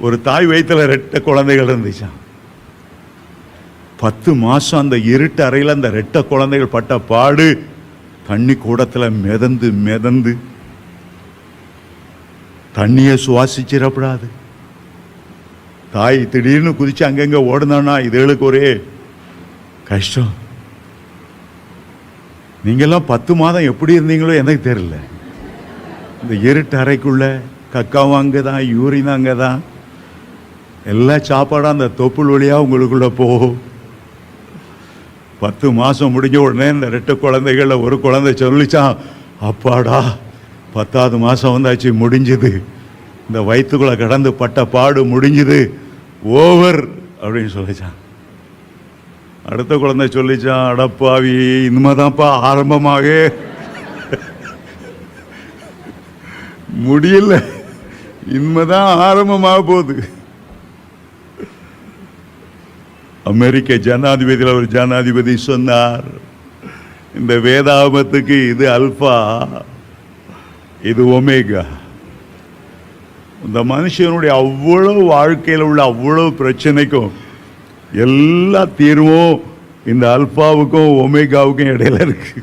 ஒரு தாய் வயிற்றுல 2 குழந்தைகள் இருந்துச்சான். 10 மாசம் அந்த இருட்டு அறையில் அந்த 2 குழந்தைகள் பட்ட பாடு, தண்ணி கூடத்தில் மிதந்து மிதந்து தண்ணியை சுவாசிச்சிடப்படாது. தாய் திடீர்னு குதிச்சு அங்கங்க ஓடுனான்னா இதுகளுக்கு ஒரே கஷ்டம். நீங்கெல்லாம் 10 மாதம் எப்படி இருந்தீங்களோ எனக்கு தெரியல. இந்த இருட்டு அறைக்குள்ள கக்காவும் அங்கதான், யூரின் அங்கதான், எல்லா சாப்பாடும் அந்த தொப்புள் வழியா உங்களுக்குள்ள போகும். 10 மாசம் முடிஞ்ச உடனே இந்த 2 குழந்தைகள்ல ஒரு குழந்தை சொல்லிச்சான், அப்பாடா 10வது மாசம் வந்தாச்சு, முடிஞ்சுது, இந்த வயிற்றுக்குள்ள கடந்து பட்ட பாடு முடிஞ்சுது, ஓவர் அப்படின்னு சொல்லிச்சான். அடுத்த குழந்தை சொல்லிச்சான், அடப்பாவி இனிமேதான்ப்பா ஆரம்பமாக முடியல, இனிமேதான் ஆரம்பமாக போகுது. அமெரிக்க ஜனாதிபதியில் ஒரு ஜனாதிபதி சொன்னார், இந்த வேதாகமத்துக்கு இது அல்பா, இது ஒமேகா. இந்த மனுஷனுடைய அவ்வளவு வாழ்க்கையில் உள்ள அவ்வளவு பிரச்சனைக்கும் எல்லா தீர்வும் இந்த அல்பாவுக்கும் ஒமேகாவுக்கும் இடையில இருக்கு.